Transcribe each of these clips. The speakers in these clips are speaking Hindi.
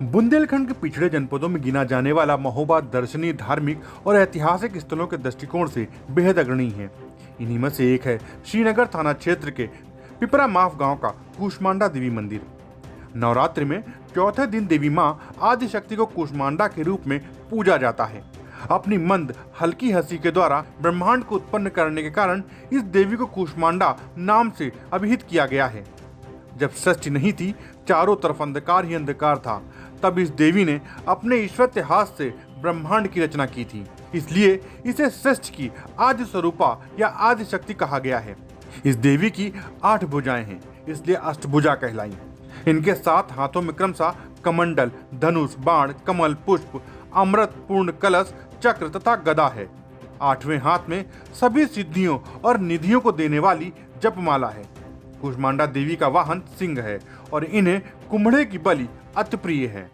बुंदेलखंड के पिछड़े जनपदों में गिना जाने वाला महोबा दर्शनीय, धार्मिक और ऐतिहासिक स्थलों के दृष्टिकोण से बेहद अग्रणी है। इन्हीं में से एक है श्रीनगर थाना क्षेत्र के पिपरा माफ गांव का कूष्मांडा देवी मंदिर। नवरात्रि में चौथे दिन देवी मां आदि शक्ति को कूष्मांडा के रूप में पूजा जाता है। अपनी मंद हल्की हंसी के द्वारा ब्रह्मांड को उत्पन्न करने के कारण इस देवी को कूष्मांडा नाम से अभिहित किया गया है। जब सृष्टि नहीं थी, चारों तरफ अंधकार ही अंधकार था, तब इस देवी ने अपने ईश्वरीय हाथ से ब्रह्मांड की रचना की थी। इसलिए इसे सृष्टि की आदि स्वरूपा या आदि शक्ति कहा गया है। इस देवी की 8 भुजाएं हैं, इसलिए अष्टभुजा कहलाई। इनके 7 हाथों में क्रमशः कमंडल, धनुष, बाण, कमल, पुष्प, अमृत, पूर्ण कलश, चक्र तथा गदा है। 8वें हाथ में सभी सिद्धियों और निधियों को देने वाली जपमाला है। कूष्मांडा देवी का वाहन सिंह है और इन्हें कुम्भड़े की बलि अति प्रिय है।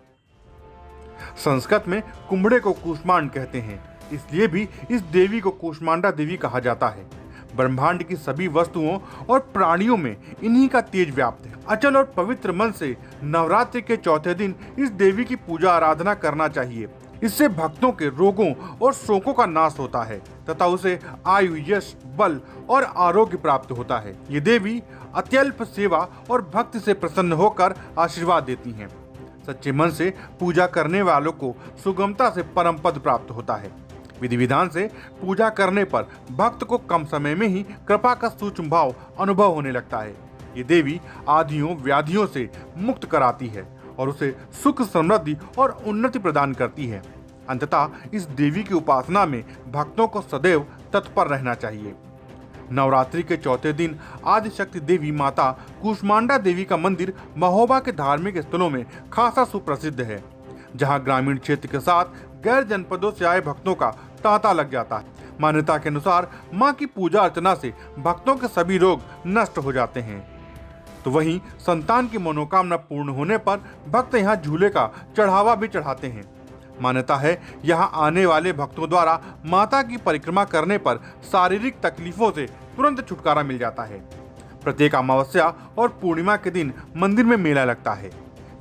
संस्कृत में कुम्भड़े को कूष्मांड कहते हैं, इसलिए भी इस देवी को कूष्मांडा देवी कहा जाता है। ब्रह्मांड की सभी वस्तुओं और प्राणियों में इन्हीं का तेज व्याप्त है। अचल और पवित्र मन से नवरात्रि के चौथे दिन इस देवी की पूजा आराधना करना चाहिए। इससे भक्तों के रोगों और शोकों का नाश होता है तथा उसे आयु, यश, बल और आरोग्य प्राप्त होता है। ये देवी अत्यल्प सेवा और भक्ति से प्रसन्न होकर आशीर्वाद देती हैं। सच्चे मन से पूजा करने वालों को सुगमता से परम पद प्राप्त होता है। विधि विधान से पूजा करने पर भक्त को कम समय में ही कृपा का सूक्ष्म भाव अनुभव होने लगता है। ये देवी आदियों व्याधियों से मुक्त कराती है और उसे सुख, समृद्धि और उन्नति प्रदान करती है। अंततः इस देवी की उपासना में भक्तों को सदैव तत्पर रहना चाहिए। नवरात्रि के चौथे दिन आदिशक्ति देवी माता कूष्मांडा देवी का मंदिर महोबा के धार्मिक स्थलों में खासा सुप्रसिद्ध है, जहां ग्रामीण क्षेत्र के साथ गैर जनपदों से आए भक्तों का तांता लग जाता है। मान्यता के अनुसार मां की पूजा अर्चना से भक्तों के सभी रोग नष्ट हो जाते हैं। तो वहीं संतान की मनोकामना पूर्ण होने पर भक्त यहाँ झूले का चढ़ावा भी चढ़ाते हैं। मान्यता है यहाँ आने वाले भक्तों द्वारा माता की परिक्रमा करने पर शारीरिक तकलीफों से तुरंत छुटकारा मिल जाता है। प्रत्येक अमावस्या और पूर्णिमा के दिन मंदिर में मेला लगता है,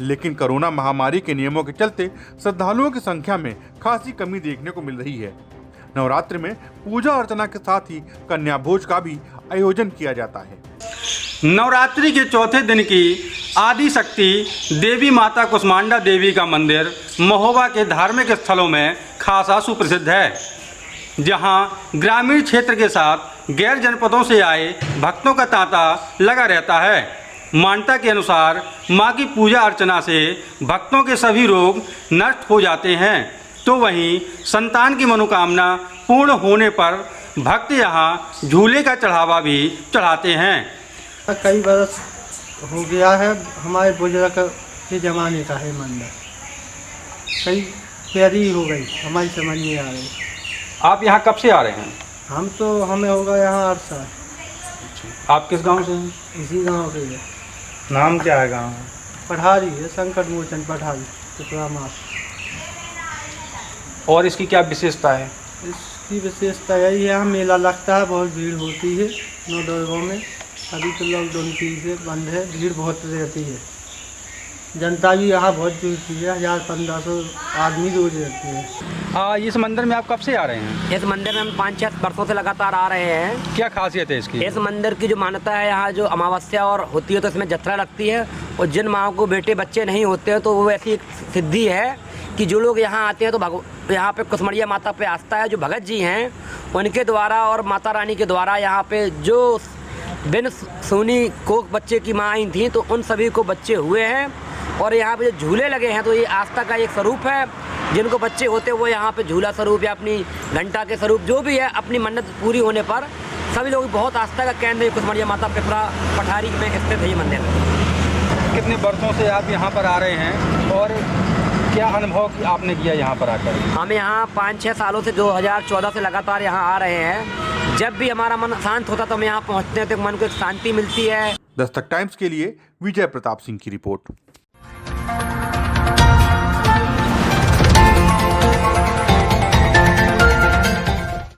लेकिन कोरोना महामारी के नियमों के चलते श्रद्धालुओं की संख्या में खासी कमी देखने को मिल रही है। नवरात्रि में पूजा अर्चना के साथ ही कन्या भोज का भी आयोजन किया जाता है। नवरात्रि के चौथे दिन की आदि शक्ति देवी माता कूष्मांडा देवी का मंदिर महोबा के धार्मिक स्थलों में खासा सुप्रसिद्ध है, जहां ग्रामीण क्षेत्र के साथ गैर जनपदों से आए भक्तों का तांता लगा रहता है। मान्यता के अनुसार मां की पूजा अर्चना से भक्तों के सभी रोग नष्ट हो जाते हैं। तो वहीं संतान की मनोकामना पूर्ण होने पर भक्त यहां झूले का चढ़ावा भी चढ़ाते हैं। कई बरस हो गया है, हमारे बुजुर्ग के ज़माने का है मंदिर। कई प्यारी हो गई, हमारी समझ में आ रही। आप यहाँ कब से आ रहे हैं? हमें होगा यहाँ 8 साल। आप किस गांव से हैं? इसी गांव के है। नाम क्या है गांव? पठारी है, संकट मोचन पठारी, पिपरा माफ। और इसकी क्या विशेषता है? इसकी विशेषता यही है, यहाँ मेला लगता है, बहुत भीड़ होती है। 9 में अभी तो लॉकडाउन की से बंद है, भीड़ बहुत रहती है। जनता भी यहाँ बहुत जुटती है, 1000-1500 आदमी रोज रहते हैं। इस मंदिर में आप कब से आ रहे हैं? इस मंदिर में हम 5-6 वर्षों से लगातार आ रहे हैं। क्या खासियत है इसकी? इस मंदिर की जो मान्यता है, यहाँ जो अमावस्या और होती है तो इसमें जत्रा लगती है, और जिन माओं को बेटे बच्चे नहीं होते हैं तो वो ऐसी एक सिद्धि है कि जो लोग यहाँ आते हैं तो यहाँ पे कुसमड़िया माता पे आस्था है। जो भगत जी हैं उनके द्वारा और माता रानी के द्वारा यहाँ पे जो बिन सोनी कोख बच्चे की माँ आई थी, तो उन सभी को बच्चे हुए हैं। और यहाँ पे जो झूले लगे हैं तो ये आस्था का एक स्वरूप है। जिनको बच्चे होते हैं वो यहाँ पे झूला स्वरूप या अपनी घंटा के स्वरूप जो भी है, अपनी मन्नत पूरी होने पर सभी लोग बहुत आस्था का केंद्र कुसमड़िया माता पिपरा पठारी में स्थित है ये मंदिर। कितने वर्षों से आप यहाँ पर आ रहे हैं और क्या अनुभव आपने किया यहाँ पर आकर? हम यहाँ 5-6 सालों से 2014 से लगातार यहाँ आ रहे हैं। जब भी हमारा मन शांत होता तो हम यहाँ पहुँचते हैं तो मन को एक शांति मिलती है। दस्तक टाइम्स के लिए विजय प्रताप सिंह की रिपोर्ट।